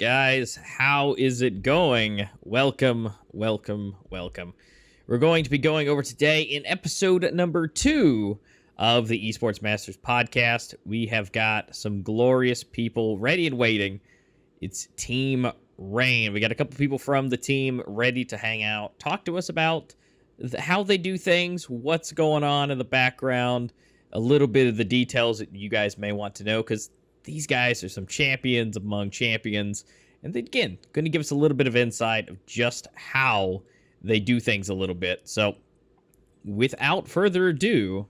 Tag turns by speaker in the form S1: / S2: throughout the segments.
S1: guys? How is it going? Welcome. We're going to be going over today in episode number 2 of the Esports Masters Podcast. We have got some glorious people ready and waiting. It's Team Reign. We got a couple people from the team ready to hang out, talk to us about how they do things, what's going on in the background, a little bit of the details that you guys may want to know, because these guys are some champions among champions, and they, again, going to give us a little bit of insight of just how they do things a little bit. So, without further ado,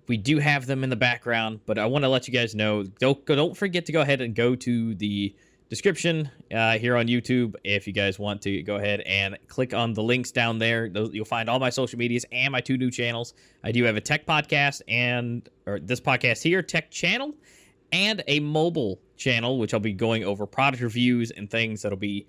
S1: we do have them in the background, but I want to let you guys know, don't forget to go ahead and go to the description here on YouTube if you guys want to go ahead and click on the links down there. You'll find all my social medias and my 2 new channels. I do have a tech podcast or this podcast here, tech channel, and a mobile channel, which I'll be going over product reviews and things that'll be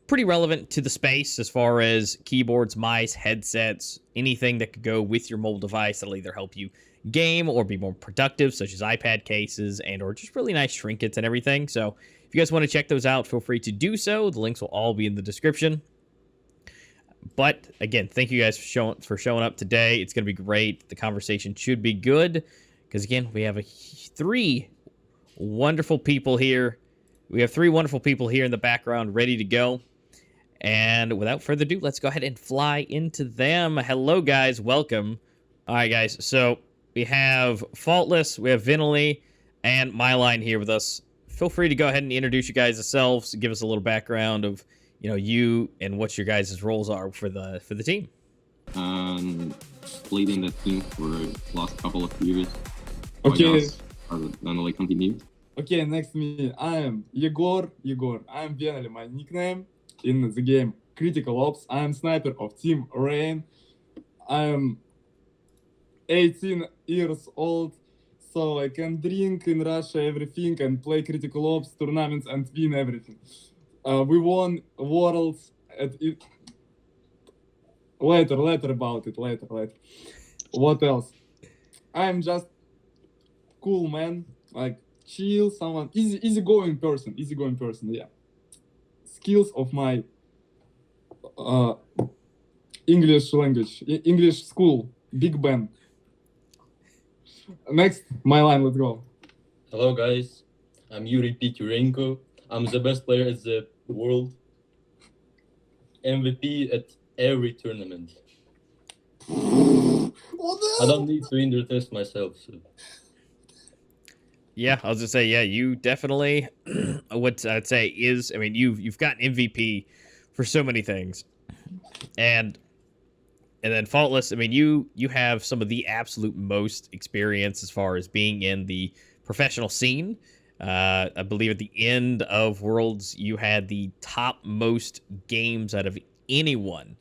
S1: pretty relevant to the space as far as keyboards, mice, headsets, anything that could go with your mobile device that'll either help you game or be more productive, such as iPad cases and or just really nice trinkets and everything. So if you guys want to check those out, feel free to do so. The links will all be in the description. But again, thank you guys for showing up today. It's going to be great. The conversation should be good because, again, we have 3 wonderful people here. We have 3 wonderful people here in the background ready to go. And without further ado, let's go ahead and fly into them. Hello, guys. Welcome. All right, guys. So we have Faultless, we have Vinily, and Myline here with us. Feel free to go ahead and introduce you guys yourselves, give us a little background of, you and what your guys' roles are for the team.
S2: Leading the team for the last couple of years.
S3: Okay.
S2: Finally continue.
S3: Okay, next to me, I am Yegor. I am Vinily, my nickname in the game Critical Ops. I am sniper of Team Reign. I am 18 years old, so I can drink in Russia everything and play Critical Ops tournaments and win everything. We won Worlds at it. Later about it, later. What else? I am just cool man, like chill, someone easygoing person, yeah. Skills of my English language, English school, Big Ben. Next, my line, let's go.
S4: Hello guys, I'm Yuri Piturenko. I'm the best player in the world. MVP at every tournament. I don't need to introduce myself. So.
S1: Yeah, I was gonna say, yeah, you definitely. What I'd say is, you've got MVP for so many things, and then Faultless. You have some of the absolute most experience as far as being in the professional scene. I believe at the end of Worlds, you had the top most games out of anyone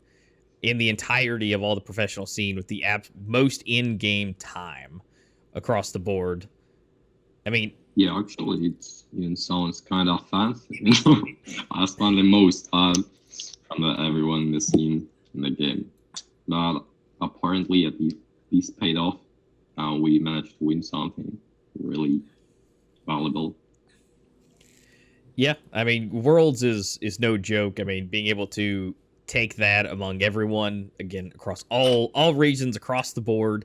S1: in the entirety of all the professional scene, with the most in-game time across the board.
S2: Yeah, actually, it sounds kind of fancy. I spent the most time from everyone in the scene in the game. But apparently, at least this paid off. We managed to win something really valuable.
S1: Yeah, Worlds is no joke. Being able to take that among everyone, again, across all regions, across the board,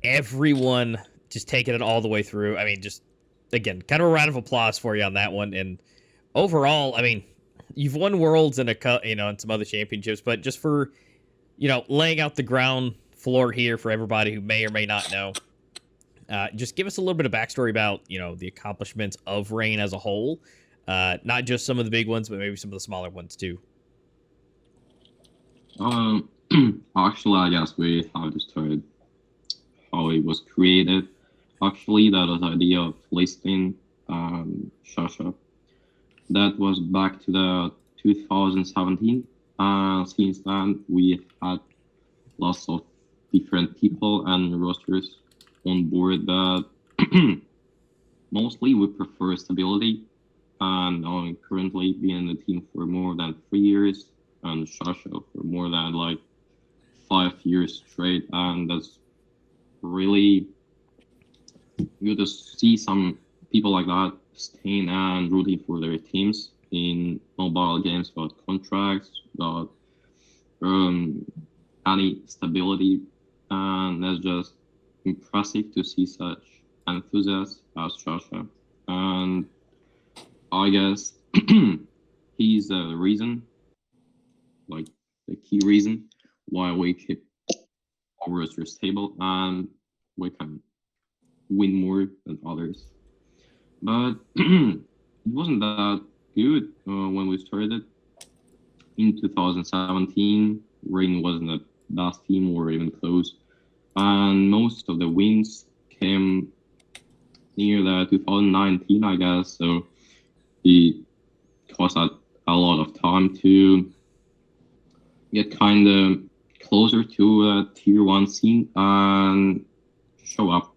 S1: everyone just taking it all the way through. Just, again, kind of a round of applause for you on that one. And overall, you've won Worlds and and some other championships, but just for, laying out the ground floor here for everybody who may or may not know, just give us a little bit of backstory about, the accomplishments of Reign as a whole. Not just some of the big ones, but maybe some of the smaller ones too.
S2: Actually, I guess we have to start how it was created. Actually, that was the idea of listing Shasha. That was back to the 2017. Since then, we had lots of different people and rosters on board, but mostly we prefer stability. And I'm currently been in the team for more than 3 years, and Shasha for more than 5 years straight, and that's really good to see some people like that staying and rooting for their teams in mobile games without contracts, without any stability, and that's just impressive to see such enthusiasts as Joshua. And I guess he's the reason, like the key reason, why we keep our roster stable and we can win more than others. But it wasn't that good when we started in 2017. Reign wasn't the best team or even close, and most of the wins came near the 2019, I guess. So it cost us a lot of time to get kind of closer to a tier 1 scene and show up.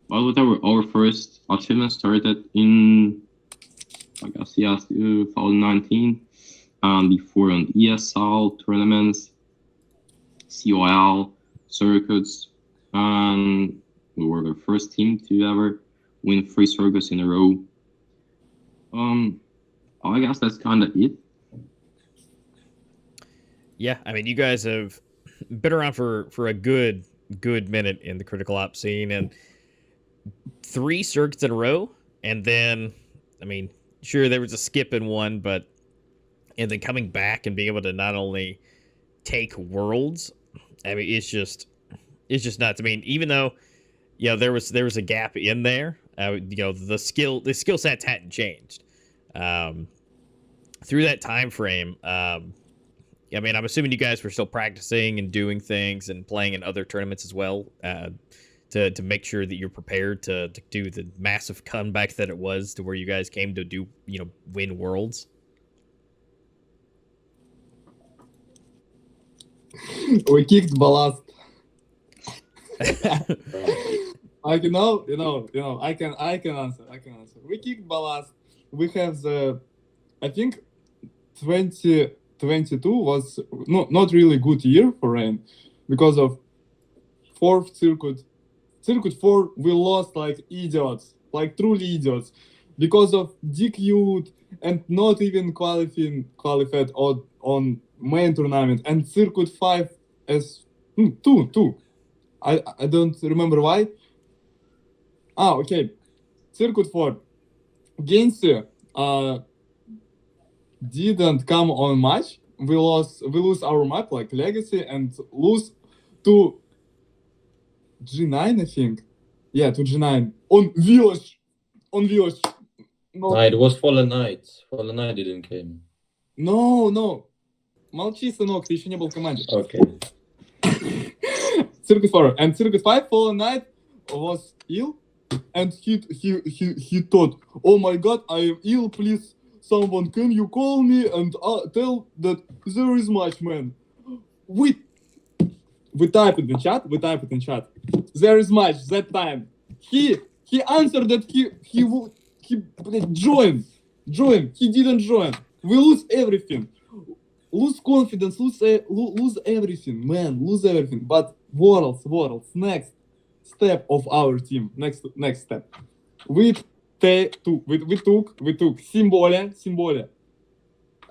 S2: But with our first achievement started in, I guess, yes, 2019, and before on ESL tournaments, COL, circuits, and we were the first team to ever win 3 circuits in a row. I guess that's kind of it.
S1: Yeah, I mean, you guys have been around for a good minute in the critical ops scene, and 3 circuits in a row, and then, I mean, sure, there was a skip in one, and then coming back and being able to not only take worlds, I mean, it's just nuts. I mean, even though, you know, there was a gap in there, you know, the skill sets hadn't changed through that time frame. I mean, I'm assuming you guys were still practicing and doing things and playing in other tournaments as well, to make sure that you're prepared to do the massive comeback that it was to where you guys came to do, you know, win worlds.
S3: We kicked ballast. Like you know, I can answer. We kicked ballast. We have the, I think, 2022 was not really good year for Reign because of 4th circuit. Circuit 4, we lost like idiots, like truly idiots, because of DQ'd and not even qualified on main tournament. And Circuit 5 as 2. I don't remember why. Okay. Circuit 4. Gensy didn't come on match. We lose our map like Legacy and lose to G9, I think. Yeah, to G9. On Village.
S4: No, it was Fallen Knight. Fallen Knight didn't came.
S3: No. Молчи, сынок, ты еще не был в команде.
S4: Okay.
S3: Circuit 4. And Circuit 5, Fallen Knight was ill. And he thought, oh my god, I am ill, please. Someone, can you call me and tell that there is match, man? We type it in chat. There is match that time. He answered that he joined. He didn't join. We lose everything. Lose confidence, lose everything, man. Lose everything. But Worlds, next step of our team. Next step. We took Symbole.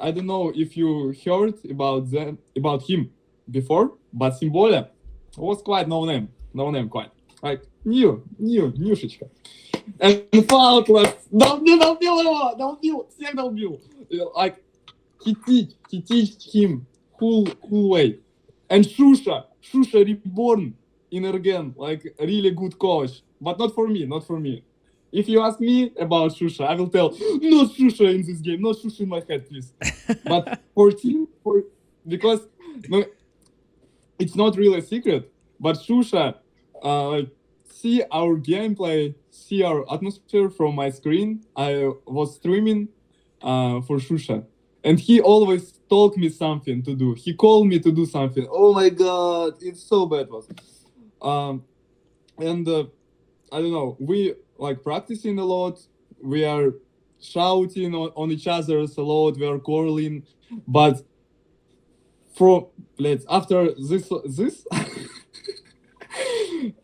S3: I don't know if you heard about him before, but Symbole was quite no name quite. Like нюшечка. And Faultless долбил, всех долбил. Like he teach him cool way. And Shusha reborn in Ergen, like really good coach, but not for me. If you ask me about Shusha, I will tell, not Shusha in this game, not Shusha in my head, please. But for team, because it's not really a secret, but Shusha, see our gameplay, see our atmosphere from my screen. I was streaming for Shusha, and he always told me something to do. He called me to do something. Oh my god, it's so bad was. And I don't know, we like practicing a lot. We are shouting on each other a lot. We are quarreling, but after this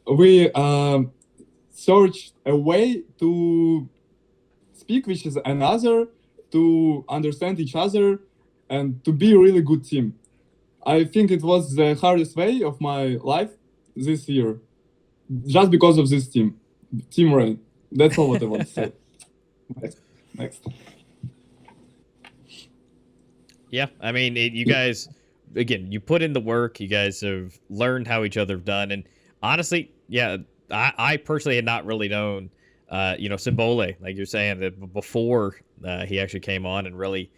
S3: we searched a way to speak with another, to understand each other, and to be a really good team. I think it was the hardest way of my life this year, just because of this team, Team Reign. That's all what I want to say. Next.
S1: Yeah, I mean, you guys, again, you put in the work. You guys have learned how each other have done, and honestly, yeah, I personally had not really known, Symbole, like you're saying, that before he actually came on and really,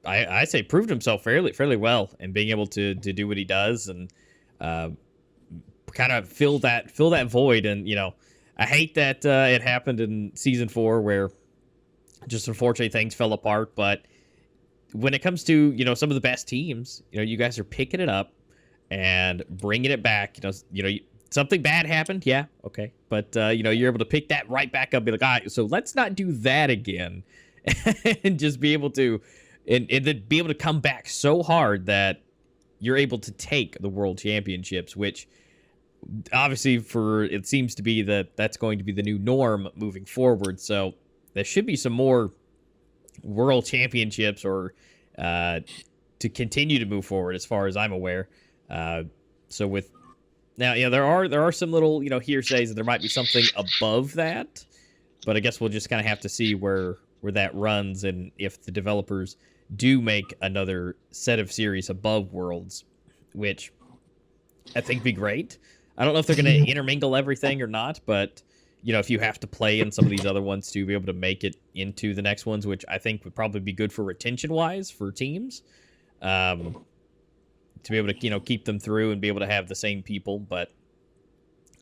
S1: I say proved himself fairly well and being able to do what he does and kind of fill that void. And I hate that it happened in season 4 where just unfortunately things fell apart, but when it comes to some of the best teams, you guys are picking it up and bringing it back. Something bad happened, yeah, okay, but you're able to pick that right back up, and be like, all right, so let's not do that again, and just be able to, and then be able to come back so hard that you're able to take the world championships, which obviously it seems to be that's going to be the new norm moving forward. So there should be some more world championships or to continue to move forward as far as I'm aware. So with now, there are some little hearsays that there might be something above that, but I guess we'll just kind of have to see where that runs, and if the developers do make another set of series above Worlds, which I think would be great. I don't know if they're going to intermingle everything or not, but if you have to play in some of these other ones to be able to make it into the next ones, which I think would probably be good for retention-wise for teams, to be able to keep them through and be able to have the same people. But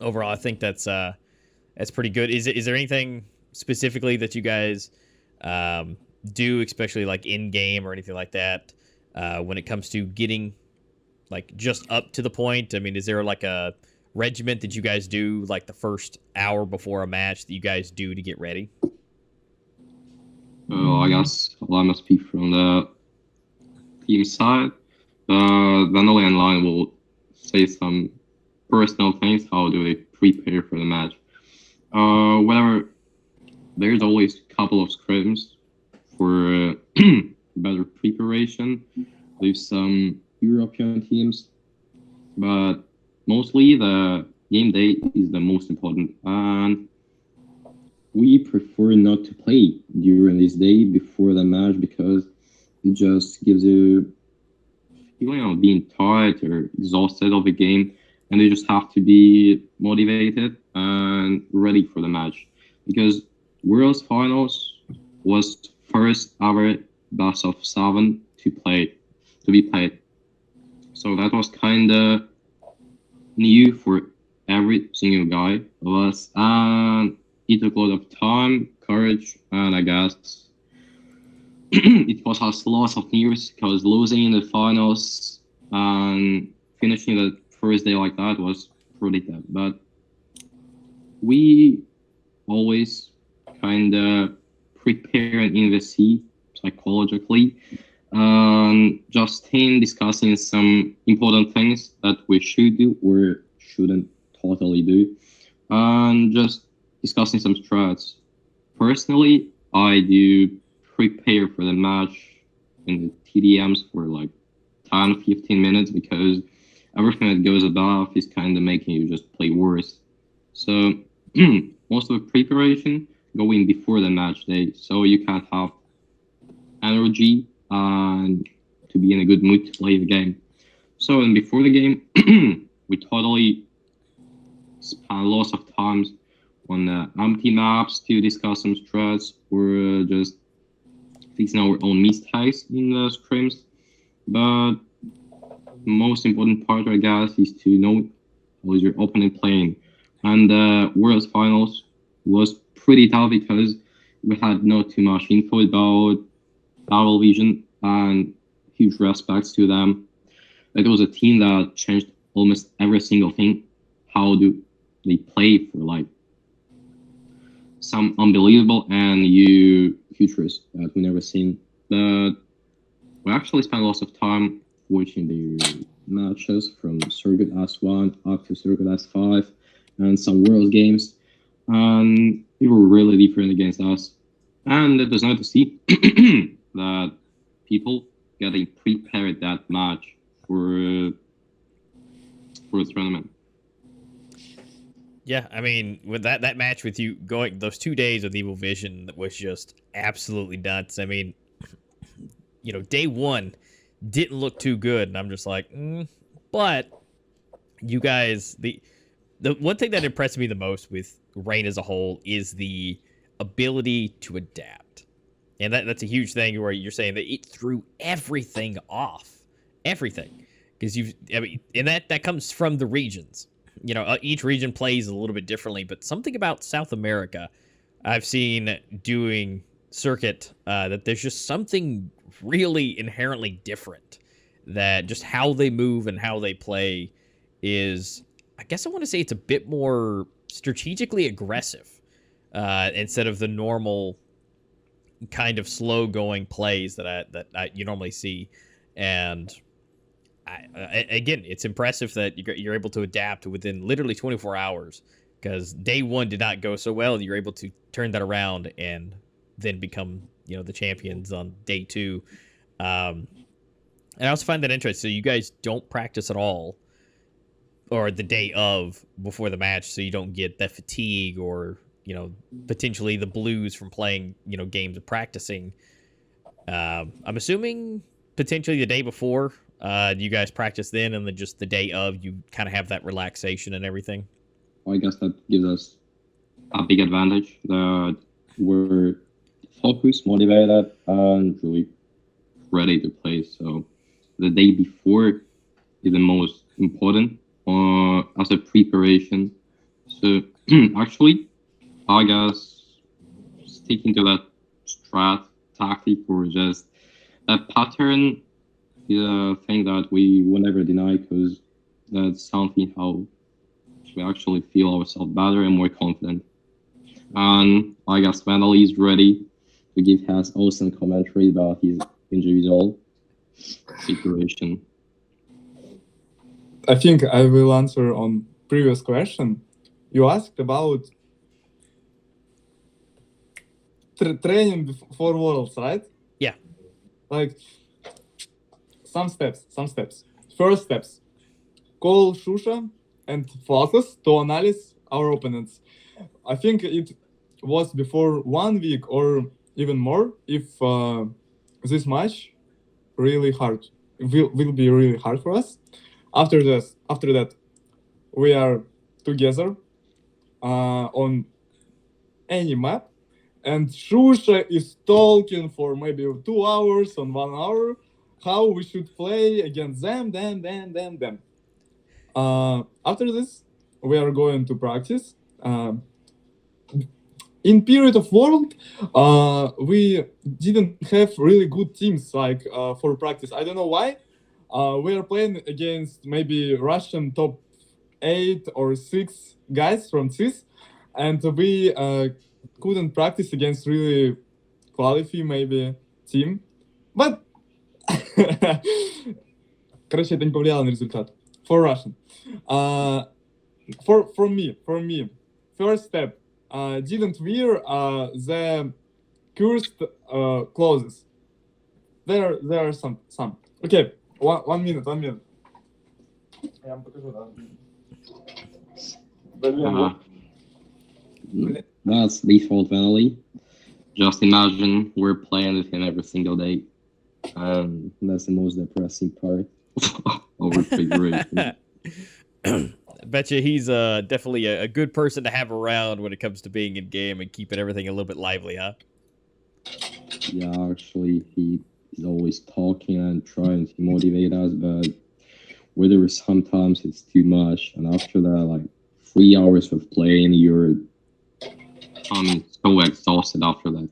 S1: overall, I think that's pretty good. Is there anything specifically that you guys do, especially like in game or anything like that, when it comes to getting like just up to the point? I mean, is there like a regiment that you guys do like the first hour before a match that you guys do to get ready?
S2: Well, I guess I must speak from the team side. Vanilla and Line will say some personal things. How do they prepare for the match? Whenever there's always a couple of scrims for better preparation with some European teams, but mostly the game day is the most important, and we prefer not to play during this day before the match because it just gives you feeling of being tired or exhausted of the game, and you just have to be motivated and ready for the match, because Worlds Finals was first ever best of 7 to be played. So that was kind of new for every single guy of us, and it took a lot of time, courage, and I guess it was us lots of nerves, because losing in the finals and finishing the first day like that was pretty tough. But we always kind of prepare in the sea psychologically, and just in discussing some important things that we should do or shouldn't totally do, and just discussing some strats. Personally, I do prepare for the match in the TDMs for like 10-15 minutes, because everything that goes above is kind of making you just play worse. So most of the preparation going before the match day, so you can have energy and to be in a good mood to play the game. So, and before the game, we totally spend lots of times on empty maps to discuss some strats or just fixing our own mistakes in the scrims. But the most important part, I guess, is to know how is your opponent playing. And the Worlds Finals was pretty tough because we had not too much info about Battle Vision, and huge respects to them. It was a team that changed almost every single thing. How do they play for like some unbelievable and huge features that we never seen. But we actually spent lots of time watching their matches from Circuit S1 up to Circuit S5 and some World games. and they were really different against us. And it was nice to see that people getting prepared that much for a tournament.
S1: Yeah, I mean, with that match with you going those 2 days with Evil Vision was just absolutely nuts. I mean, day one didn't look too good, and I'm just like, but you guys, the one thing that impressed me the most with Reign as a whole is the ability to adapt, and that's a huge thing where you're saying that it threw everything off, everything, because and that comes from the regions. Each region plays a little bit differently, but something about South America I've seen doing circuit that there's just something really inherently different, that just how they move and how they play is, I guess I want to say it's a bit more strategically aggressive instead of the normal kind of slow going plays that you normally see. And again, it's impressive that you're able to adapt within literally 24 hours, because day one did not go so well. You're able to turn that around and then become, the champions on day two. And I also find that interesting. So you guys don't practice at all, or the day of before the match, so you don't get that fatigue or, potentially the blues from playing, games of practicing. I'm assuming potentially the day before, you guys practice then, and then just the day of, you kind of have that relaxation and everything.
S2: I guess that gives us a big advantage that we're focused, motivated, and really ready to play. So the day before is the most important as a preparation. So actually, I guess sticking to that tactic, or just that pattern is a thing that we will never deny, because that's something how we actually feel ourselves better and more confident. And I guess Vandal is ready to give his awesome commentary about his individual situation.
S3: I think I will answer on previous question. You asked about training for Worlds, right?
S1: Yeah.
S3: Like some steps. First steps: call Shusha and focus to analyze our opponents. I think it was before 1 week or even more. If this match really hard will be really hard for us. After that, we are together on any map, and Shusha is talking for maybe 2 hours on 1 hour how we should play against them. After this, we are going to practice. In period of World, we didn't have really good teams like for practice. I don't know why. We are playing against maybe Russian top 8 or 6 guys from CIS, and we couldn't practice against really quality maybe team. But короче, это не повлияло на результат. For Russian. For me, first step, didn't wear the cursed clothes. There are some. Okay, one minute. Я вам покажу, да.
S2: That's default Vanally. Just imagine we're playing with him every single day. And that's the most depressing part of our figuration.
S1: I bet you he's definitely a good person to have around when it comes to being in game and keeping everything a little bit lively, huh?
S2: Yeah, actually, he is always talking and trying to motivate us, but whether sometimes it's too much, and after that, like 3 hours of playing, you're so exhausted after that.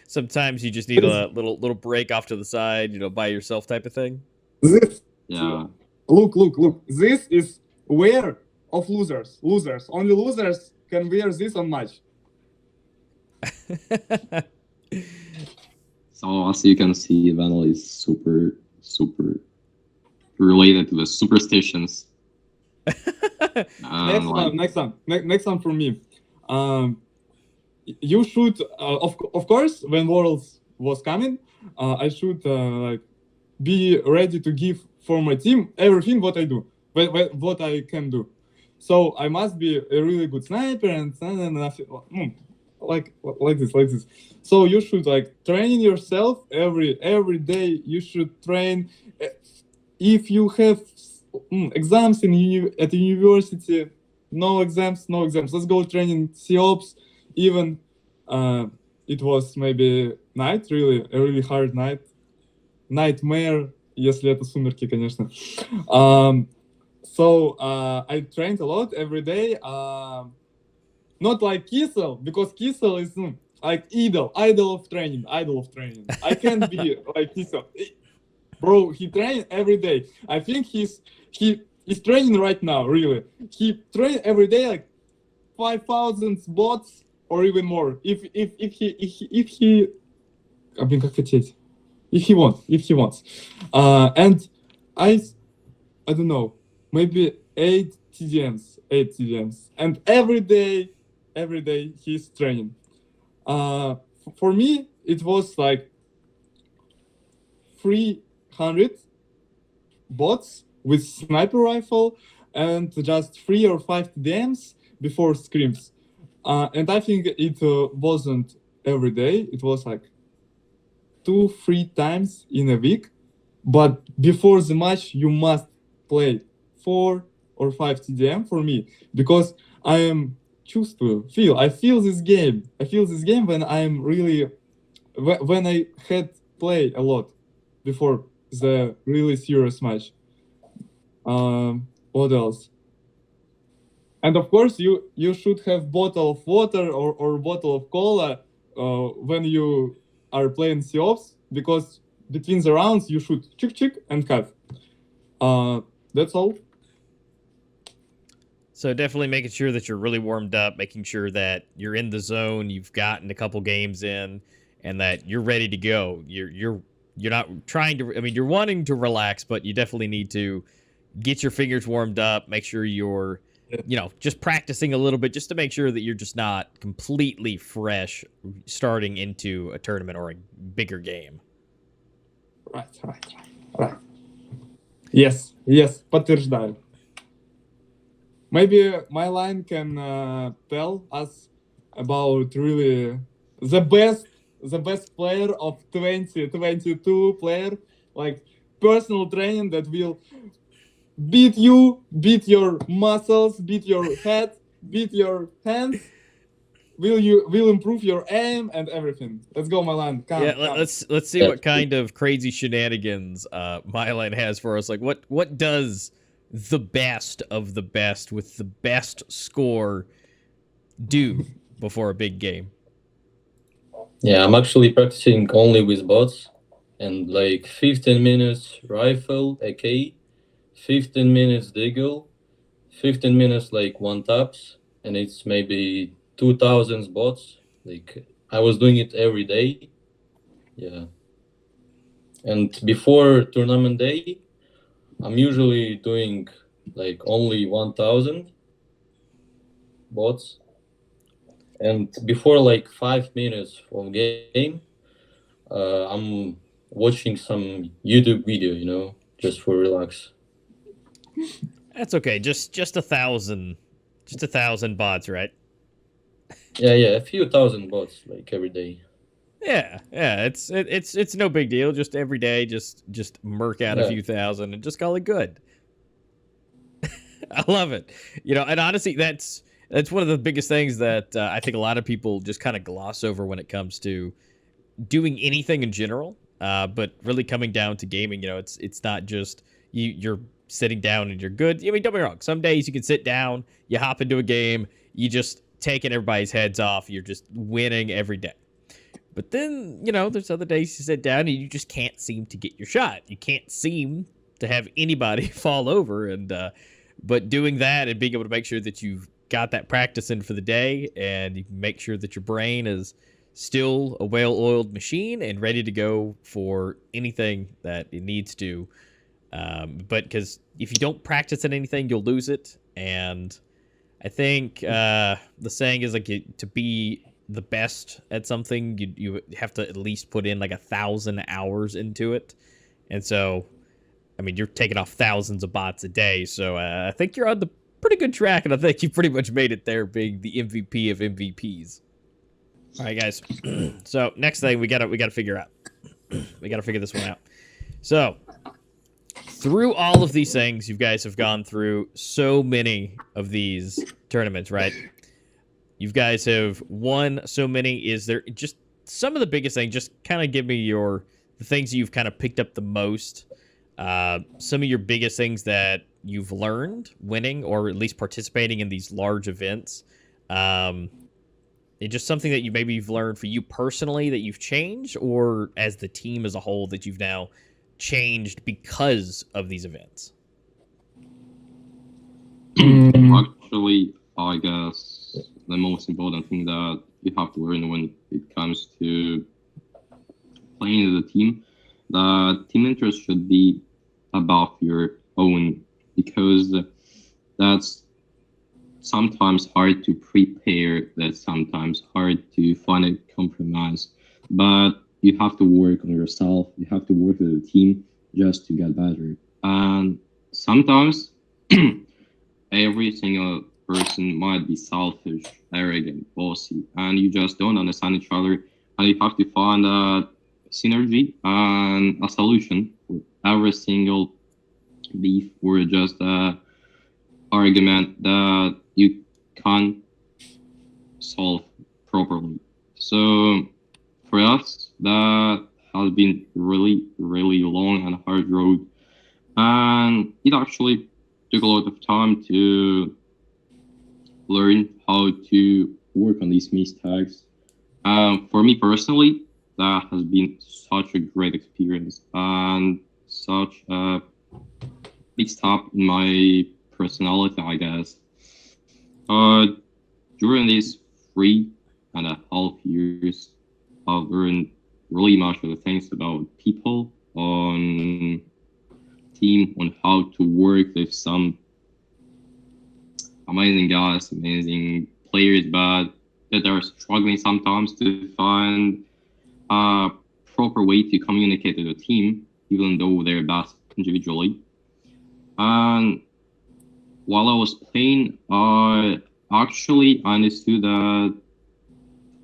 S1: Sometimes you just need a little break off to the side, by yourself type of thing.
S3: This,
S2: Yeah.
S3: Look. This is wear of losers. Only losers can wear this on match.
S2: So as you can see, Vanilla is super related to the superstitions.
S3: Next one from me. You should, of course, when Worlds was coming, I should like be ready to give for my team everything what I do, what I can do. So I must be a really good sniper and like this. So you should like train yourself every day. You should train. If you have exams at university, no exams. Let's go training COps. Even it was maybe a really hard nightmare, если это сумерки, конечно. So I trained a lot every day. Not like Kissel, because Kissel is like idol of training. I can't be like Kissel. Bro, he trains every day. I think he's training right now, really. He trains every day like 5,000 bots or even more. If he wants. And I don't know, maybe 8 TDMs. And every day he's training. For me, it was like 300 bots with sniper rifle and just 3 or 5 TDMs before scrims. And I think it wasn't every day. It was like 2-3 times in a week. But before the match, you must play 4 or 5 TDM for me, because I am I feel this game when I'm really, when I had played a lot before the really serious match. What else? And of course, you should have bottle of water or bottle of cola when you are playing COPS, because between the rounds you should chick and cut. That's all.
S1: So definitely making sure that you're really warmed up, making sure that you're in the zone, you've gotten a couple games in, and that you're ready to go. You're not trying to. I mean, you're wanting to relax, but you definitely need to get your fingers warmed up. Make sure you're, just practicing a little bit, just to make sure that you're just not completely fresh starting into a tournament or a bigger game.
S3: Right. Yes, подтверждаю. Maybe my line can tell us about really the best player of 2022 player, like personal training that will beat your muscles, beat your head, beat your hands. Will improve your aim and everything. Let's go, Milan. Come.
S1: Let's see what kind of crazy shenanigans Milan has for us. Like what does the best of the best with the best score do before a big game?
S4: Yeah, I'm actually practicing only with bots, and like 15 minutes rifle, AK, 15 minutes deagle, 15 minutes like one taps, and it's maybe 2,000 bots. Like I was doing it every day. Yeah. And before tournament day, I'm usually doing like only 1,000 bots. And before like 5 minutes of game, I'm watching some YouTube video, just for relax.
S1: That's okay. Just 1,000, just 1,000 bots, right?
S4: Yeah, a few thousand bots like every day.
S1: Yeah. It's no big deal. Just every day, just murk out a few thousand and just call it good. I love it. And honestly, that's one of the biggest things that I think a lot of people just kind of gloss over when it comes to doing anything in general. But really coming down to gaming, it's not just you're sitting down and you're good. I mean, don't be wrong. Some days you can sit down, you hop into a game, you just taking everybody's heads off. You're just winning every day. But then, there's other days you sit down and you just can't seem to get your shot. You can't seem to have anybody fall over. And but doing that and being able to make sure that you've got that practice in for the day, and you can make sure that your brain is still a well-oiled machine and ready to go for anything that it needs to. But because if you don't practice at anything, you'll lose it. And I think the saying is like to be the best at something, you have to at least put in like 1,000 hours into it. And so, I mean, you're taking off thousands of bots a day. So I think you're on the pretty good track, and I think you pretty much made it there, being the MVP of MVPs. All right, guys. So next thing we gotta figure out. We gotta figure this one out. So through all of these things, you guys have gone through so many of these tournaments, right? You guys have won so many. Is there just some of the biggest things? Just kind of give me the things you've kind of picked up the most. Some of your biggest things that you've learned winning or at least participating in these large events. It's just something that you've learned for you personally that you've changed, or as the team as a whole that you've now changed because of these events.
S2: Actually, I guess the most important thing that you have to learn when it comes to playing as a team, the team interest should be above your own, because that's sometimes hard to prepare, that's sometimes hard to find a compromise, but you have to work on yourself, you have to work with a team just to get better. And sometimes every single person might be selfish, arrogant, bossy, and you just don't understand each other, and you have to find a synergy and a solution for every single beef or just argument that you can't solve properly. So for us, that has been really, really long and hard road, and it actually took a lot of time to learn how to work on these mistakes. For me personally, that has been such a great experience and such a big step in my personality, I guess. During these 3.5 years, I've learned really much of the things about people, on team, on how to work with some amazing guys, amazing players, but that are struggling sometimes to find a proper way to communicate with the team, even though they're best individually. And while I was playing, I actually understood that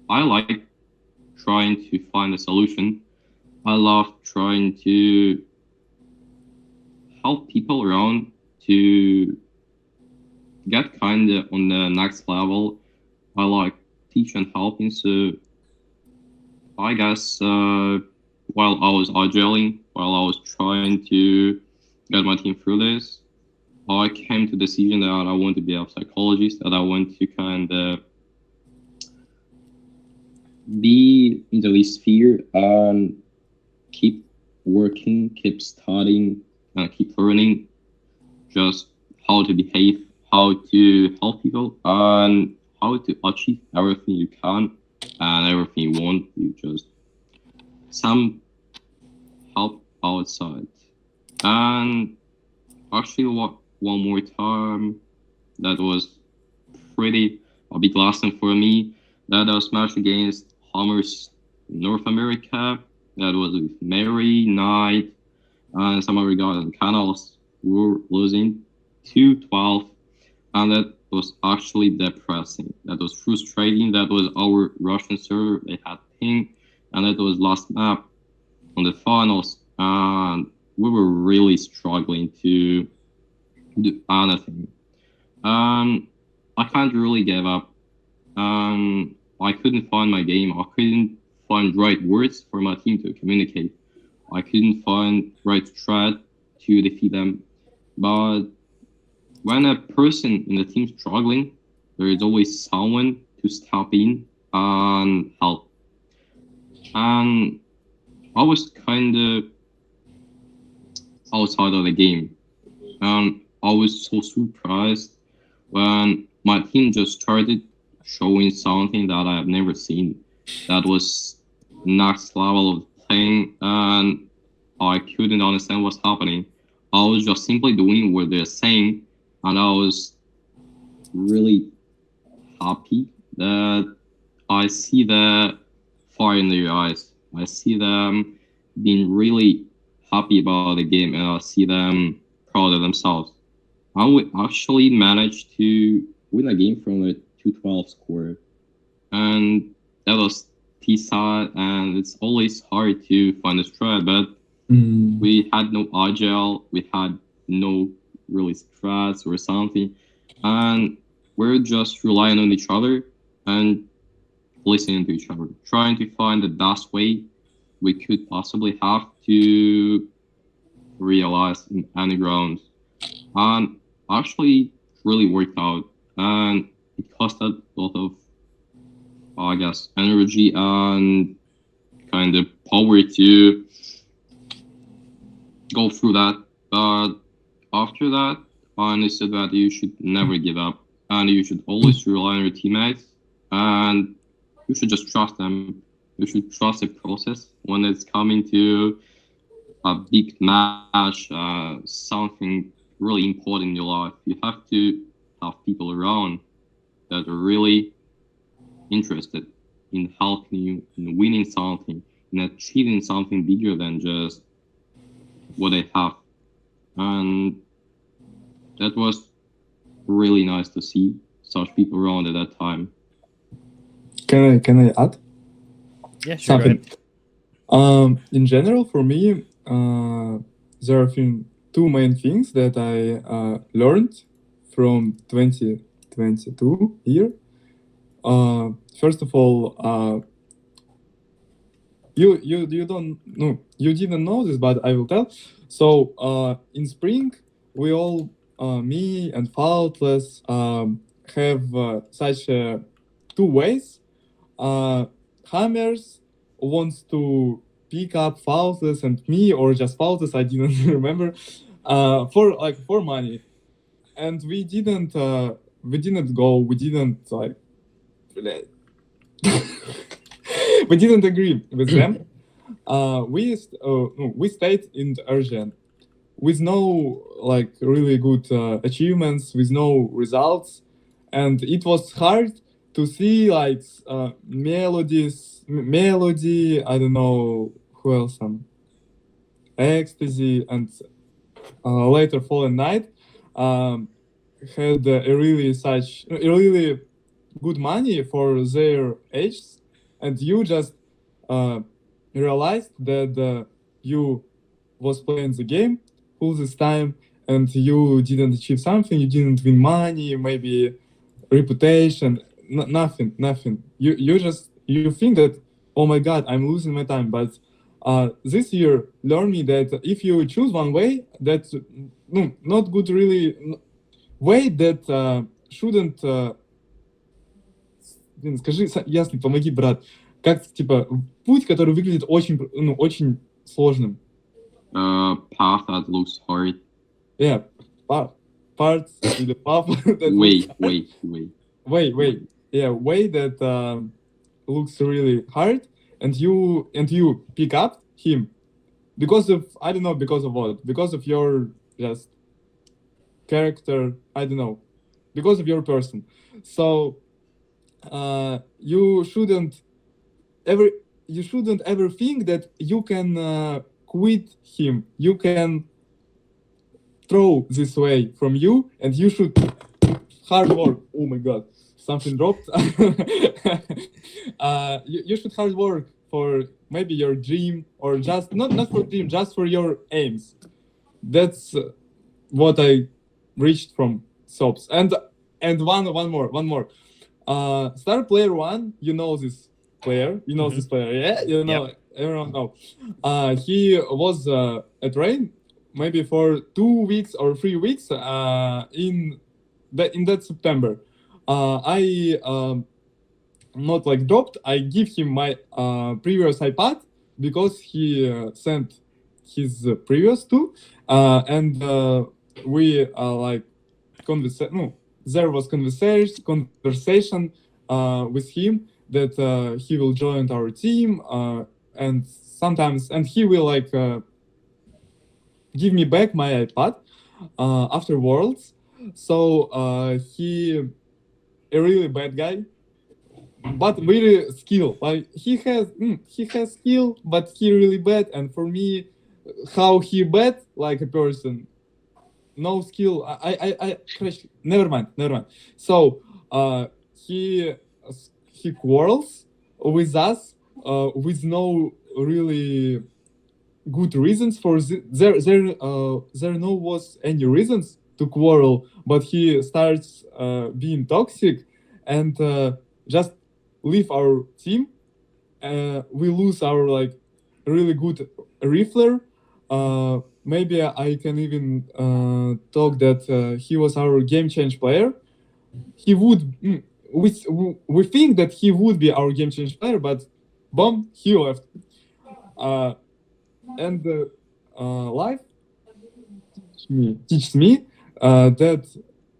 S2: I like trying to find a solution. I love trying to help people around to get kind of on the next level. I like teach and helping, so I guess while I was agiling, while I was trying to get my team through this, I came to the decision that I want to be a psychologist, that I want to kind of be in this sphere and keep working, keep studying, and keep learning just how to behave, how to help people, and how to achieve everything you can and everything you want. You just some help outside. And actually, one more time, that was pretty a big lesson for me. That I was matched against Hammers North America. That was with Mary, Knight, and some other guys and Canals. We were losing 2-12, and that was actually depressing. That was frustrating. That was our Russian server. They had ping, and that was last map on the finals. And we were really struggling to do anything. I can't really give up. I couldn't find my game. I couldn't find right words for my team to communicate. I couldn't find right strat to defeat them. But when a person in the team is struggling, there is always someone to step in and help. And I was kind of outside of the game. And I was so surprised when my team just started showing something that I have never seen. That was next level of playing, and I couldn't understand what's happening. I was just simply doing what they're saying, and I was really happy that I see the fire in their eyes. I see them being really happy about the game, and I see them proud of themselves. I would actually managed to win a game from a 212 score, and that was T-side, and it's always hard to find a strat, but we had no agile, we had no really strats or something, and we're just relying on each other and listening to each other, trying to find the best way we could possibly have to realize in any grounds. And actually really worked out, and it costed a lot of, I guess, energy and kind of power to go through that. But after that, I understood that you should never give up, and you should always rely on your teammates, and you should just trust them. You should trust the process when it's coming to a big match, something really important in your life. You have to have people around that are really interested in helping you, in winning something, in achieving something bigger than just what they have. And that was really nice to see such people around at that time.
S3: Can I add
S1: Yeah, sure. Go
S3: something?
S1: ahead.
S3: In general, for me, there are two main things that I learned from 2022 year. First of all, you don't no you didn't know this, but I will tell. So in spring, we all, me and Faultless, have such two ways. Hammers wants to pick up Faultless and me, or just Faultless, I didn't remember, for money, and we didn't go. We didn't like. We didn't agree with them. We stayed in Urgent with no like really good achievements, with no results, and it was hard to see like melody. I don't know who else. Ecstasy and later Fallen Night had a really good money for their ages, and you just realized that you was playing the game all this time, and you didn't achieve something, you didn't win money, maybe reputation, nothing. You think that, oh my god, I'm losing my time. But this year learned me that if you choose one way, that's not good really way, that shouldn't. Блин, скажи, ясно, помоги, брат. Как, типа, путь, который выглядит очень сложным.
S2: Path that looks hard.
S3: Yeah, parts или path that
S2: Wait.
S3: Yeah, way that looks really hard, and you pick up him because of, I don't know, because of what? Because of your just character, I don't know, because of your person. So you shouldn't ever think that you can quit him. You can throw this way from you, and you should hard work. Oh my god, something dropped. You should hard work for maybe your dream, or just not for dream, just for your aims. That's what I reached from SOPs. And one more. Star player 1, you know this player. You know this player, yeah? You know, everyone know. He was at Reign maybe for 2 weeks or 3 weeks in that September. I not like dropped. I give him my previous iPad because he sent his previous two, and we like there was conversation with him that he will join our team, and sometimes, and he will like give me back my iPad after Worlds. So he a really bad guy, but really skill. Like he has skill, but he really bad. And for me, how he bad like a person, no skill. Crash. Never mind. So he he quarrels with us with no really good reasons for there no was any reasons to quarrel, but he starts being toxic and just leave our team. We lose our like really good rifler. Maybe I can even talk that he was our game change player. He would we think that he would be our game change player, but boom, he left. And life teaches me that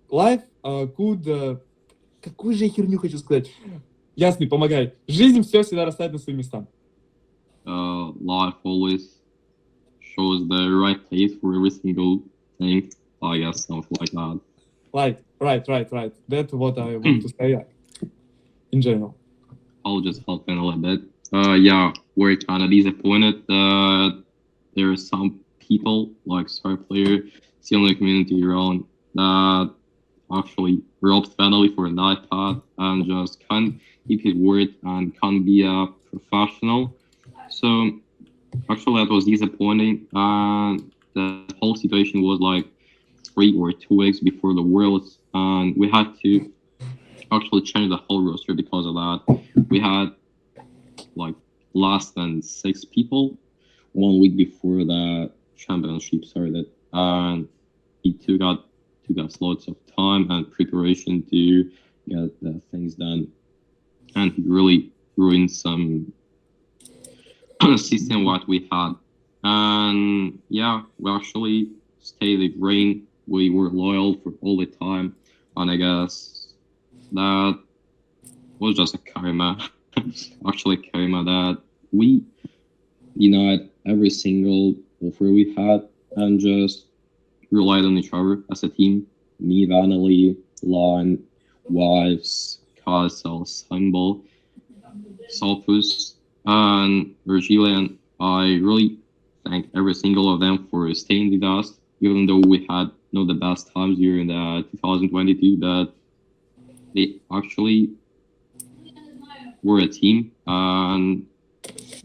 S3: life could... какую же я херню хочу сказать? Ясный, помогай. Жизнь все всегда расставит на свои места.
S2: Life always shows the right place for every single thing. I guess something like that.
S3: Like, right. That's what I want to say in general.
S2: I'll just help in a little bit. Yeah, we're kind of disappointed that there are some people like star player still in the community around that actually robbed family for an iPad and just can't keep his word and can't be a professional. So actually that was disappointing, and the whole situation was like 3 or 2 weeks before the Worlds, and we had to actually change the whole roster because of that. We had like less than 6 people 1 week before the championship started, and it took us lots of time and preparation to get the things done, and it really ruined some system what we had. And yeah, we actually stayed with Reign. We were loyal for all the time, and I guess that was just a karma. Actually, karma that we denied every single offer we had and just relied on each other as a team. Me, Vanelli, Lon, Wives, Castle, Symbol, Sulfus, and Virgilian. I really thank every single of them for staying with us, even though we had not the best times during the 2022, but they actually were a team and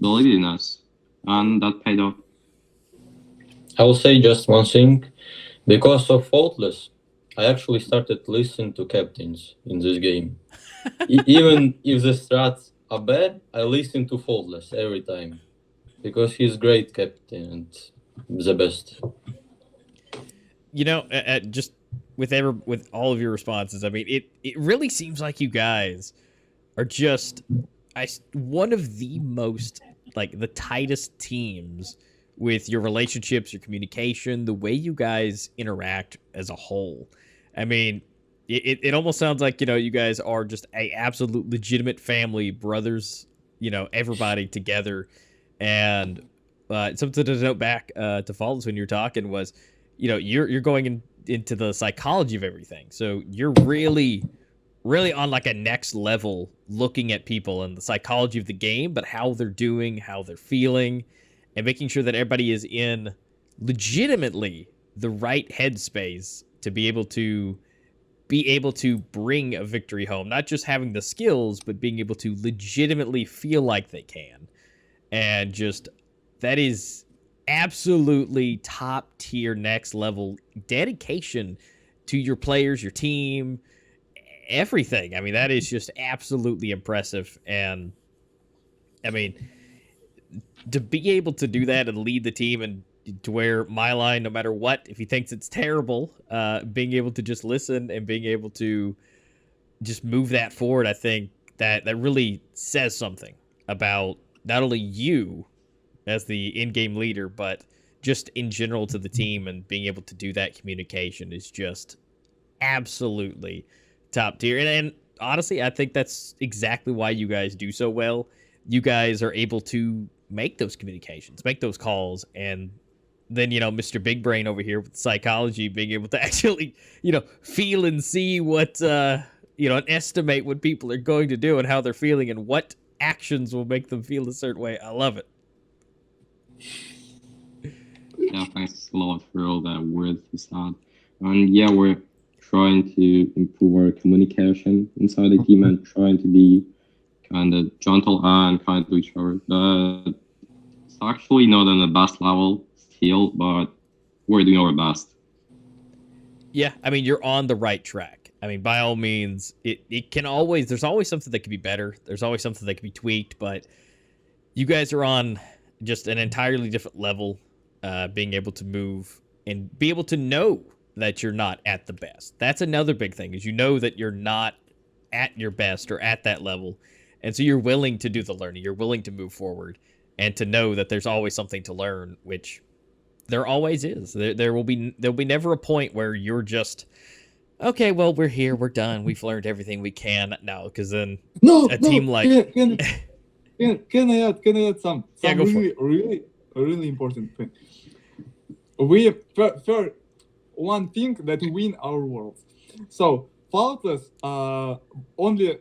S2: believed in us, and that paid off.
S4: I will say just one thing. Because of Faultless, I actually started listening to captains in this game. Even if the strats are bad, I listen to Faultless every time. Because he's great captain and the best.
S1: You know, just with all of your responses, I mean, it really seems like you guys are just one of the most, like, the tightest teams with your relationships, your communication, the way you guys interact as a whole. I mean, it almost sounds like, you know, you guys are just a absolute legitimate family, brothers, you know, everybody together. And something to note back to Faultless when you were talking was, you know, you're going into the psychology of everything. So you're really on like a next level looking at people and the psychology of the game, but how they're doing, how they're feeling, and making sure that everybody is in legitimately the right headspace to be able to bring a victory home. Not just having the skills, but being able to legitimately feel like they can. And just, that is absolutely top tier, next level dedication to your players, your team, everything. I mean, that is just absolutely impressive. And I mean, to be able to do that and lead the team, and to where my line, no matter what, if he thinks it's terrible, being able to just listen and being able to just move that forward, I think that really says something about not only you as the in-game leader, but just in general to the team. And being able to do that communication is just absolutely top tier. And honestly, I think that's exactly why you guys do so well. You guys are able to make those communications, make those calls, and then, Mr. Big Brain over here with psychology being able to actually, feel and see what, and estimate what people are going to do and how they're feeling and what actions will make them feel a certain way. I love it.
S2: Yeah, thanks a lot for all that words you said. And yeah, we're trying to improve our communication inside the team and trying to be kind of gentle and kind to each other. But it's actually not on the best level still, but we're doing our best.
S1: Yeah, I mean, you're on the right track. I mean, by all means, it can always, there's always something that can be better. There's always something that can be tweaked, but you guys are on just an entirely different level, being able to move and be able to know that you're not at the best. That's another big thing, is you know that you're not at your best or at that level. And so you're willing to do the learning. You're willing to move forward and to know that there's always something to learn, which there always is. There'll be never a point where you're just, okay, well, we're here, we're done, we've learned everything we can. No, because then team like
S3: can I add some
S1: Yeah, go for
S3: really important thing. We for one thing that win our worlds. So faultless only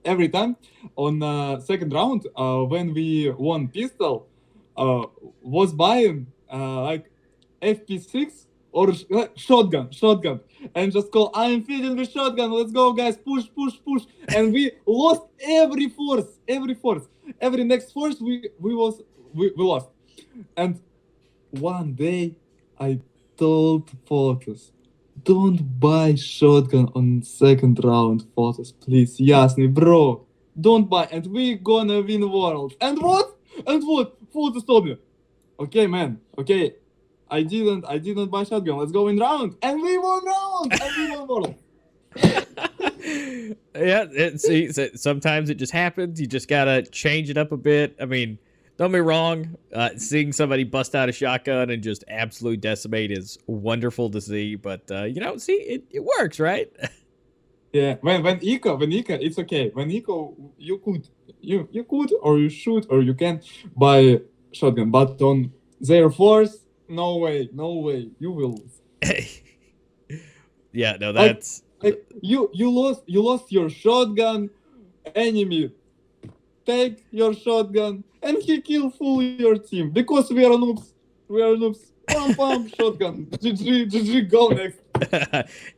S3: every time on second round when we won pistol was buying like FP6 or shotgun and just call, I'm feeding with shotgun, let's go guys, push, and we lost every next force we lost. And one day I told Photos, don't buy shotgun on second round, Photos, please, Yasny, bro, don't buy, and we gonna win world. And what Photos told me, okay man, okay, I didn't buy shotgun, let's go in round, and we won round, and we won world.
S1: Yeah, see, sometimes it just happens. You just gotta change it up a bit. I mean, don't be wrong. Seeing somebody bust out a shotgun and just absolutely decimate is wonderful to see. But see, it works, right?
S3: Yeah, when eco, it's okay. When eco, you could or you should or you can buy shotgun, but on their force, no way, you will lose.
S1: Yeah, no, that's
S3: like you lost your shotgun. Enemy take your shotgun and he kill full your team because we are noobs. Pam, shotgun. GG, go next.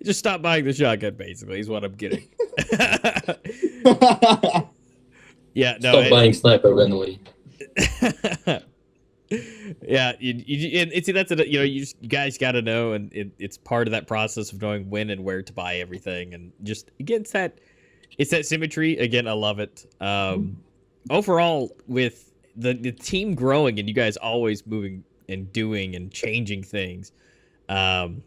S1: Just stop buying the shotgun, basically, is what I'm getting. Yeah, no.
S4: Stop buying sniper randomly.
S1: Yeah, you see, that's you guys got to know, and it's part of that process of knowing when and where to buy everything, and just again, it's that symmetry. Again, I love it. Overall, with the team growing and you guys always moving and doing and changing things, I'm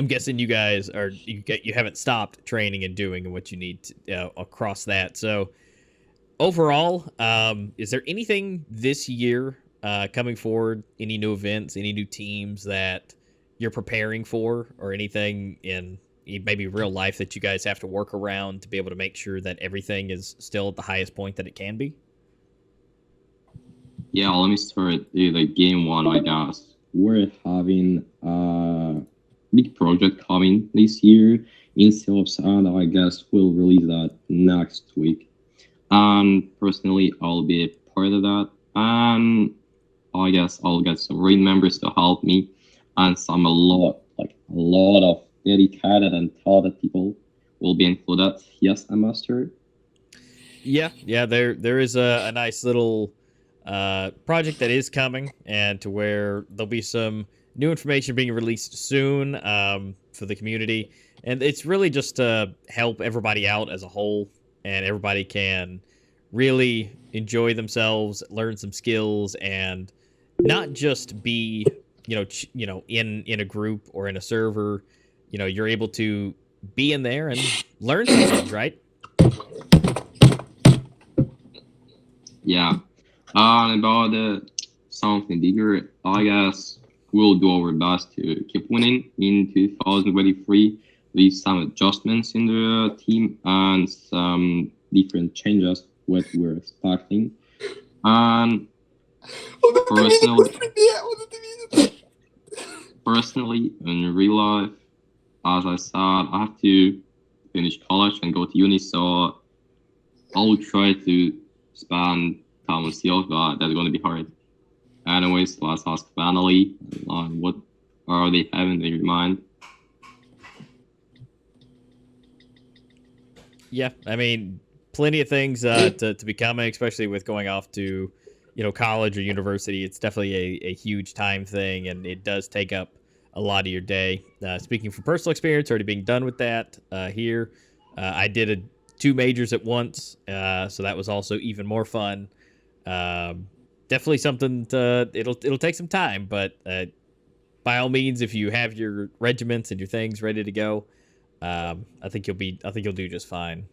S1: guessing you guys you haven't stopped training and doing what you need to, across that. So overall, is there anything this year coming forward, any new events, any new teams that you're preparing for, or anything in maybe real life that you guys have to work around to be able to make sure that everything is still at the highest point that it can be?
S2: Yeah, let me start the game one, I guess. We're having a big project coming this year in Silves, and I guess we'll release that next week. And personally, I'll be a part of that. And I guess I'll get some Reign members to help me, and a lot of dedicated and talented people will be included. Yes, I'm master.
S1: Yeah, there is a nice little project that is coming, and to where there'll be some new information being released soon for the community, and it's really just to help everybody out as a whole, and everybody can really enjoy themselves, learn some skills, and not just be in a group or in a server. You're able to be in there and learn some things, right?
S2: Yeah. And about something bigger, I guess we'll do our best to keep winning in 2023 with some adjustments in the team and some different changes what we're expecting. And
S3: Вот это ты видишь
S2: Personally,
S3: быстрее, вот это видишь.
S2: personally, in real life, as I said, I have to finish college and go to uni, so I'll try to spend time with COs, but that's going to be hard. Anyways, let's ask finally, what are they having in your mind?
S1: Yeah, I mean, plenty of things to be coming, especially with going off to, college or university. It's definitely a huge time thing, and it does take up a lot of your day. Speaking from personal experience, already being done with that here. I did 2 majors at once, so that was also even more fun. Definitely something it'll take some time, but by all means, if you have your regiments and your things ready to go, I think you'll do just fine.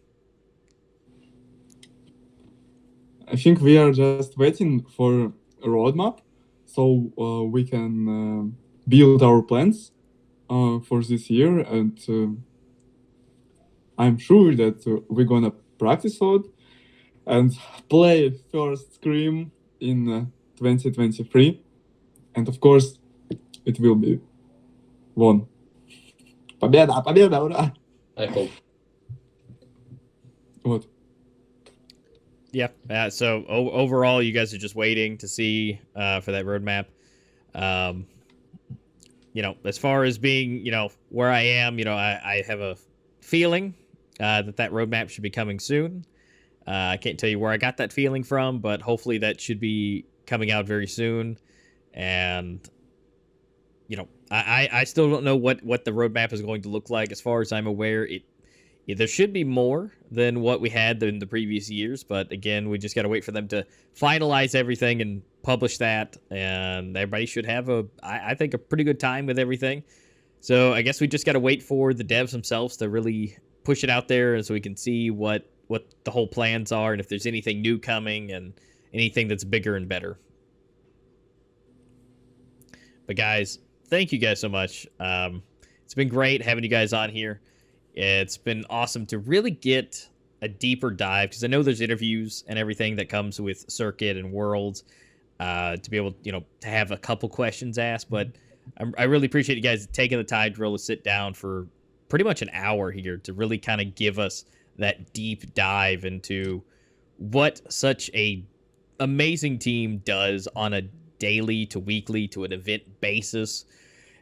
S3: I think we are just waiting for a roadmap so we can build our plans for this year, and I'm sure that we're gonna practice out and play first scrim in 2023, and of course it will be won. Победа, победа, ура!
S4: I hope.
S3: Вот.
S1: Yeah. So overall, you guys are just waiting to see for that roadmap. As far as being, where I am, I have a feeling that roadmap should be coming soon. I can't tell you where I got that feeling from, but hopefully that should be coming out very soon. And, I still don't know what the roadmap is going to look like. As far as I'm aware, there should be more than what we had in the previous years. But again, we just got to wait for them to finalize everything and publish that. And everybody should have I think, a pretty good time with everything. So I guess we just got to wait for the devs themselves to really push it out there, so we can see what the whole plans are and if there's anything new coming and anything that's bigger and better. But guys, thank you guys so much. It's been great having you guys on here. It's been awesome to really get a deeper dive, because I know there's interviews and everything that comes with Circuit and Worlds, to be able, to have a couple questions asked. But I really appreciate you guys taking the time to really sit down for pretty much an hour here to really kind of give us that deep dive into what such a amazing team does on a daily to weekly to an event basis,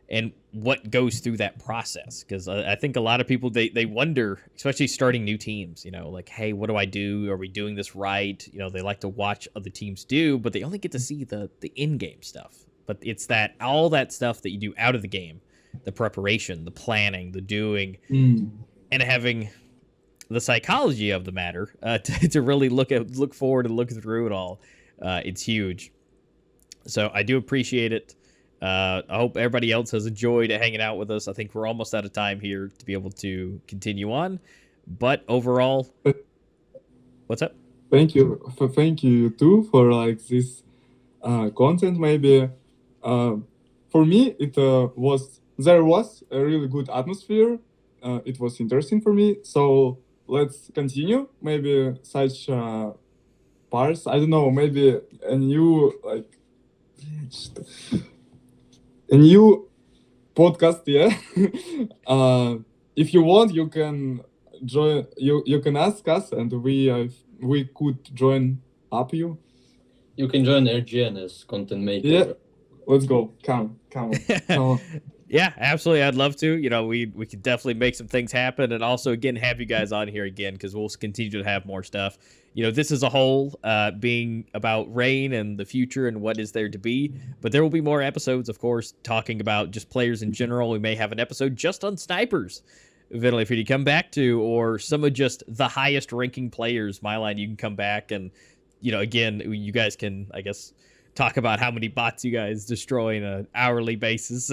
S1: and what goes through that process. Because I think a lot of people, they wonder, especially starting new teams, like, hey, what do I do? Are we doing this right? They like to watch other teams do, but they only get to see the in-game stuff. But it's all that stuff that you do out of the game, the preparation, the planning, the doing, and having the psychology of the matter to really look forward and look through it all. It's huge. So I do appreciate it. I hope everybody else has enjoyed hanging out with us. I think we're almost out of time here to be able to continue on. But overall, what's up?
S3: Thank you too for this content. Maybe for me there was a really good atmosphere. It was interesting for me. So let's continue. Maybe such parts. I don't know. Maybe a new podcast, yeah. If you want, you can join. You can ask us, and we could join up you.
S4: You can join RGN as content maker.
S3: Yeah, let's go. Come on.
S1: Yeah, absolutely. I'd love to. We could definitely make some things happen, and also again have you guys on here again, because we'll continue to have more stuff. This as a whole being about Reign and the future and what is there to be, but there will be more episodes, of course, talking about just players in general. We may have an episode just on snipers, eventually, for you to come back to, or some of just the highest ranking players. Myline, you can come back and, again, you guys can, I guess, talk about how many bots you guys destroy on an hourly basis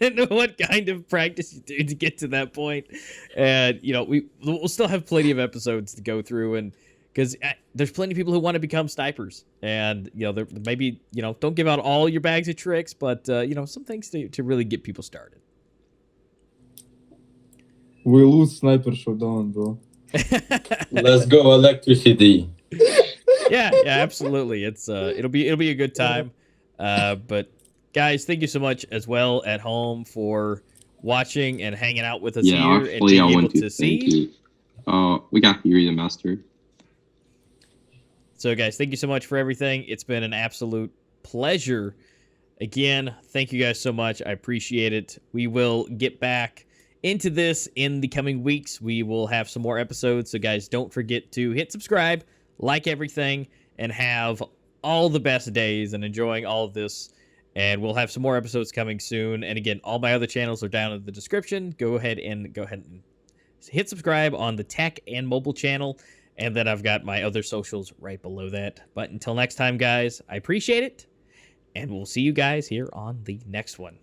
S1: and what kind of practice you do to get to that point. And, we'll still have plenty of episodes to go through, and because there's plenty of people who want to become snipers, and, maybe, don't give out all your bags of tricks, but, some things to really get people started.
S3: We lose sniper showdown, bro.
S4: Let's go electricity.
S1: Yeah, absolutely. It's it'll be a good time. But guys, thank you so much as well at home for watching and hanging out with us
S2: Yeah,
S1: here and
S2: actually,
S1: being
S2: I
S1: able
S2: want to
S1: to
S2: thank
S1: see.
S2: you. We got Yuri the Master.
S1: So, guys, thank you so much for everything. It's been an absolute pleasure. Again, thank you guys so much. I appreciate it. We will get back into this in the coming weeks. We will have some more episodes. So, guys, don't forget to hit subscribe, like everything, and have all the best days and enjoying all of this. And we'll have some more episodes coming soon. And again, all my other channels are down in the description. Go ahead and hit subscribe on the tech and mobile channel. And then I've got my other socials right below that. But until next time, guys, I appreciate it. And we'll see you guys here on the next one.